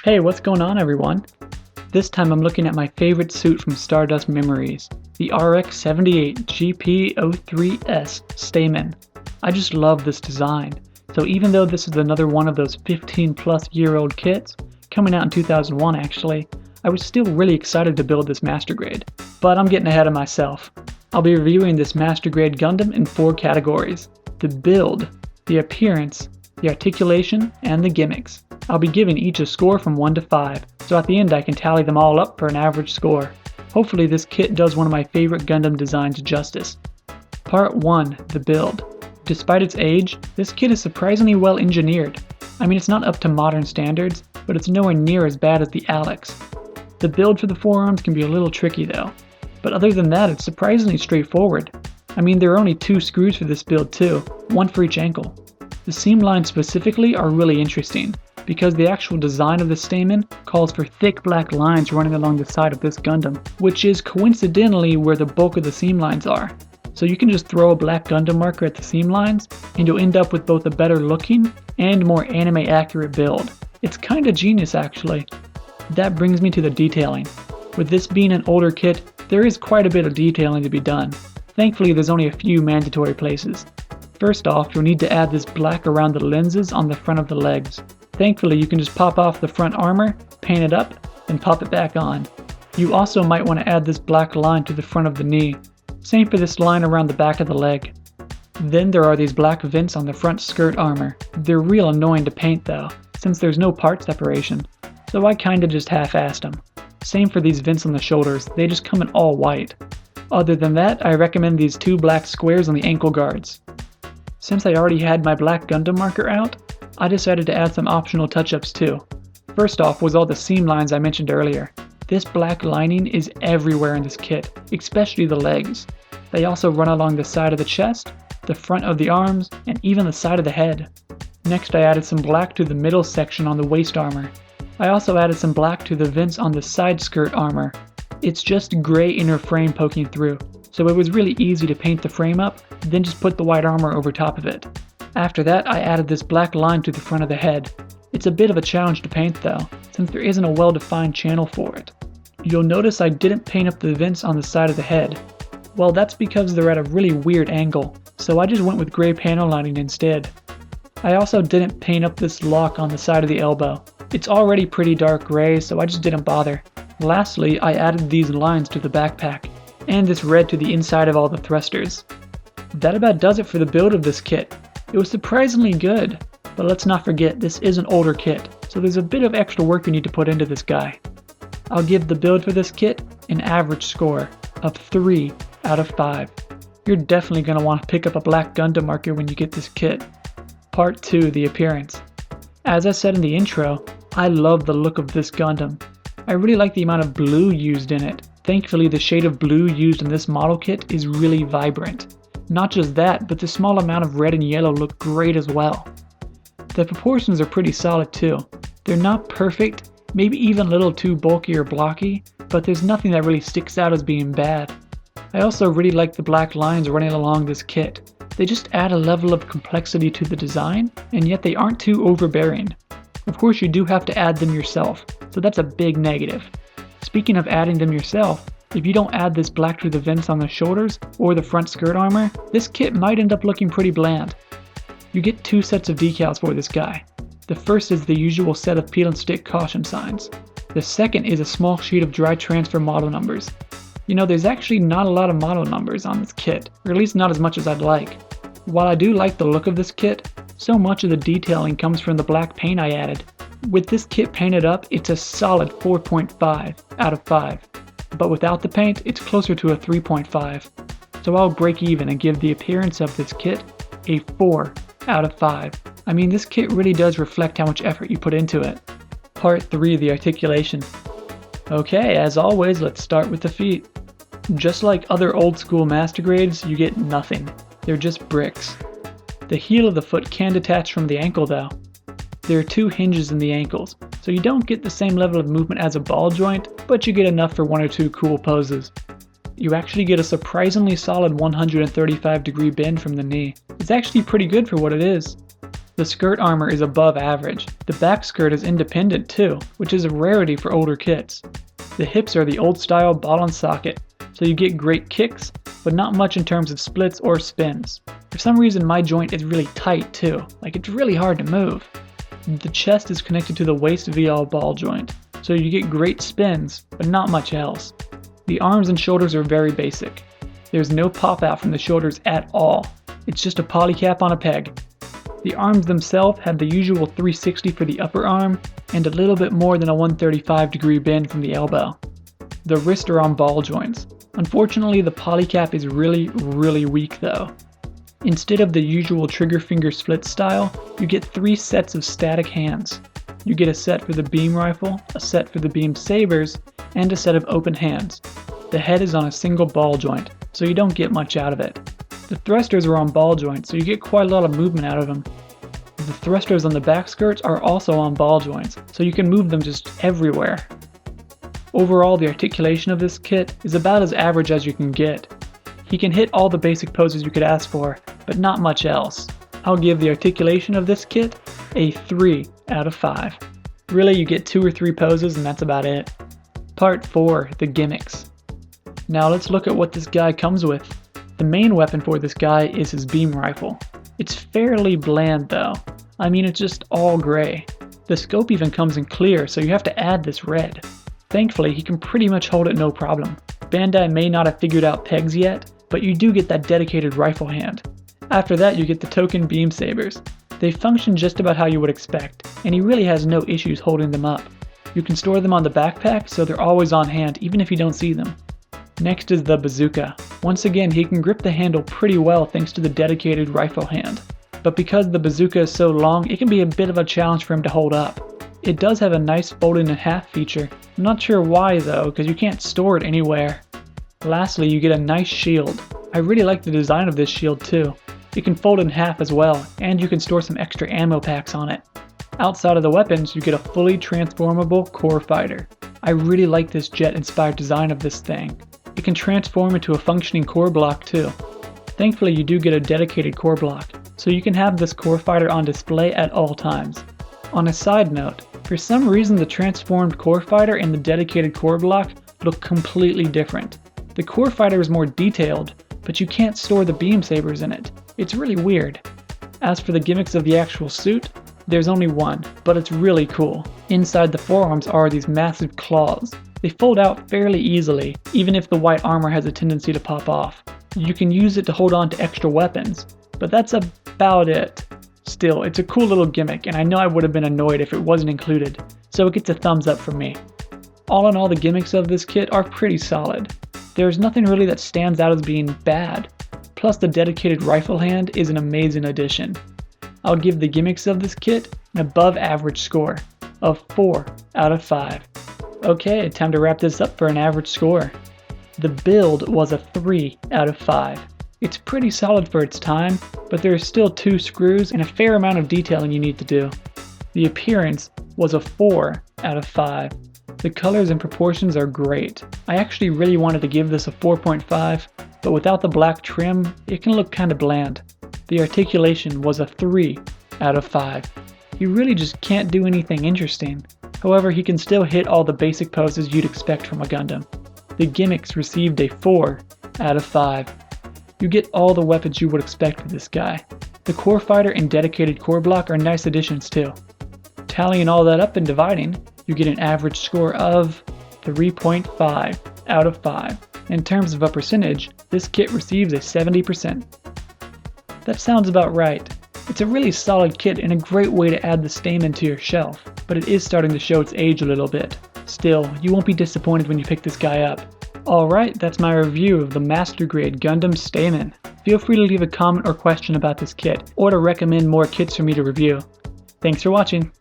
Hey, what's going on everyone? This time I'm looking at my favorite suit from Stardust Memories, the RX-78 GP03S Stamen. I just love this design, so even though this is another one of those 15-plus-year-old kits, coming out in 2001 actually, I was still really excited to build this Master Grade. But I'm getting ahead of myself. I'll be reviewing this Master Grade Gundam in 4 categories: the build, the appearance, the articulation, and the gimmicks. I'll be giving each a score from 1 to 5, so at the end I can tally them all up for an average score. Hopefully this kit does one of my favorite Gundam designs justice. Part 1, the build. Despite its age, this kit is surprisingly well engineered. I mean, it's not up to modern standards, but it's nowhere near as bad as the Alex. The build for the forearms can be a little tricky though, but other than that it's surprisingly straightforward. I mean, there are only 2 screws for this build too, one for each ankle. The seam lines specifically are really interesting, because the actual design of the Stamen calls for thick black lines running along the side of this Gundam, which is coincidentally where the bulk of the seam lines are. So you can just throw a black Gundam marker at the seam lines, and you'll end up with both a better looking and more anime accurate build. It's kinda genius actually. That brings me to the detailing. With this being an older kit, there is quite a bit of detailing to be done. Thankfully there's only a few mandatory places. First off, you'll need to add this black around the lenses on the front of the legs. Thankfully, you can just pop off the front armor, paint it up, and pop it back on. You also might want to add this black line to the front of the knee. Same for this line around the back of the leg. Then there are these black vents on the front skirt armor. They're real annoying to paint though, since there's no part separation. So I kinda just half-assed them. Same for these vents on the shoulders, they just come in all white. Other than that, I recommend these 2 black squares on the ankle guards. Since I already had my black Gundam marker out, I decided to add some optional touch-ups too. First off was all the seam lines I mentioned earlier. This black lining is everywhere in this kit, especially the legs. They also run along the side of the chest, the front of the arms, and even the side of the head. Next I added some black to the middle section on the waist armor. I also added some black to the vents on the side skirt armor. It's just gray inner frame poking through, so it was really easy to paint the frame up, then just put the white armor over top of it. After that, I added this black line to the front of the head. It's a bit of a challenge to paint though, since there isn't a well-defined channel for it. You'll notice I didn't paint up the vents on the side of the head. Well, that's because they're at a really weird angle, so I just went with gray panel lining instead. I also didn't paint up this lock on the side of the elbow. It's already pretty dark gray, so I just didn't bother. Lastly, I added these lines to the backpack, and this red to the inside of all the thrusters. That about does it for the build of this kit. It was surprisingly good, but let's not forget this is an older kit, so there's a bit of extra work you need to put into this guy. I'll give the build for this kit an average score of 3 out of 5. You're definitely going to want to pick up a black Gundam marker when you get this kit. Part 2, the appearance. As I said in the intro, I love the look of this Gundam. I really like the amount of blue used in it. Thankfully the shade of blue used in this model kit is really vibrant. Not just that, but the small amount of red and yellow look great as well. The proportions are pretty solid too. They're not perfect, maybe even a little too bulky or blocky, but there's nothing that really sticks out as being bad. I also really like the black lines running along this kit. They just add a level of complexity to the design, and yet they aren't too overbearing. Of course you do have to add them yourself, so that's a big negative. Speaking of adding them yourself, if you don't add this black to the vents on the shoulders or the front skirt armor, this kit might end up looking pretty bland. You get 2 sets of decals for this guy. The first is the usual set of peel and stick caution signs. The second is a small sheet of dry transfer model numbers. You know, there's actually not a lot of model numbers on this kit, or at least not as much as I'd like. While I do like the look of this kit, so much of the detailing comes from the black paint I added. With this kit painted up, it's a solid 4.5 out of 5. But without the paint, it's closer to a 3.5. So I'll break even and give the appearance of this kit a 4 out of 5. I mean, this kit really does reflect how much effort you put into it. Part 3, the articulation. Okay, as always, let's start with the feet. Just like other old school Master Grades, you get nothing. They're just bricks. The heel of the foot can detach from the ankle though. There are 2 hinges in the ankles, so you don't get the same level of movement as a ball joint, but you get enough for 1 or 2 cool poses. You actually get a surprisingly solid 135-degree bend from the knee. It's actually pretty good for what it is. The skirt armor is above average. The back skirt is independent too, which is a rarity for older kits. The hips are the old style ball and socket, so you get great kicks, but not much in terms of splits or spins. For some reason my joint is really tight too, like it's really hard to move. The chest is connected to the waist VL ball joint, so you get great spins, but not much else. The arms and shoulders are very basic. There's no pop out from the shoulders at all. It's just a polycap on a peg. The arms themselves have the usual 360 for the upper arm, and a little bit more than a 135-degree bend from the elbow. The wrists are on ball joints. Unfortunately, the polycap is really weak though. Instead of the usual trigger finger split style, you get 3 sets of static hands. You get a set for the beam rifle, a set for the beam sabers, and a set of open hands. The head is on a single ball joint, so you don't get much out of it. The thrusters are on ball joints, so you get quite a lot of movement out of them. The thrusters on the back skirts are also on ball joints, so you can move them just everywhere. Overall, the articulation of this kit is about as average as you can get. He can hit all the basic poses you could ask for, but not much else. I'll give the articulation of this kit a 3 out of 5. Really, you get 2 or 3 poses and that's about it. Part 4, the gimmicks. Now let's look at what this guy comes with. The main weapon for this guy is his beam rifle. It's fairly bland though. I mean, it's just all gray. The scope even comes in clear, so you have to add this red. Thankfully, he can pretty much hold it no problem. Bandai may not have figured out pegs yet, but you do get that dedicated rifle hand. After that, you get the token beam sabers. They function just about how you would expect, and he really has no issues holding them up. You can store them on the backpack, so they're always on hand even if you don't see them. Next is the bazooka. Once again, he can grip the handle pretty well thanks to the dedicated rifle hand. But because the bazooka is so long, it can be a bit of a challenge for him to hold up. It does have a nice fold in half feature. I'm not sure why though, because you can't store it anywhere. Lastly, you get a nice shield. I really like the design of this shield too. It can fold in half as well, and you can store some extra ammo packs on it. Outside of the weapons, you get a fully transformable core fighter. I really like this jet-inspired design of this thing. It can transform into a functioning core block too. Thankfully, you do get a dedicated core block, so you can have this core fighter on display at all times. On a side note, for some reason the transformed core fighter and the dedicated core block look completely different. The core fighter is more detailed, but you can't store the beam sabers in it. It's really weird. As for the gimmicks of the actual suit, there's only one, but it's really cool. Inside the forearms are these massive claws. They fold out fairly easily, even if the white armor has a tendency to pop off. You can use it to hold on to extra weapons, but that's about it. Still, it's a cool little gimmick, and I know I would have been annoyed if it wasn't included, so it gets a thumbs up from me. All in all, the gimmicks of this kit are pretty solid. There's nothing really that stands out as being bad, plus the dedicated rifle hand is an amazing addition. I'll give the gimmicks of this kit an above average score of 4 out of 5. Okay, time to wrap this up for an average score. The build was a 3 out of 5. It's pretty solid for its time, but there are still 2 screws and a fair amount of detailing you need to do. The appearance was a 4 out of 5. The colors and proportions are great. I actually really wanted to give this a 4.5, but without the black trim, it can look kinda bland. The articulation was a 3 out of 5. He really just can't do anything interesting. However, he can still hit all the basic poses you'd expect from a Gundam. The gimmicks received a 4 out of 5. You get all the weapons you would expect with this guy. The core fighter and dedicated core block are nice additions too. Tallying all that up and dividing, you get an average score of 3.5 out of 5. In terms of a percentage, this kit receives a 70%. That sounds about right. It's a really solid kit and a great way to add the Stamen to your shelf, but it is starting to show its age a little bit. Still, you won't be disappointed when you pick this guy up. Alright, that's my review of the Master Grade Gundam Stamen. Feel free to leave a comment or question about this kit, or to recommend more kits for me to review. Thanks for watching!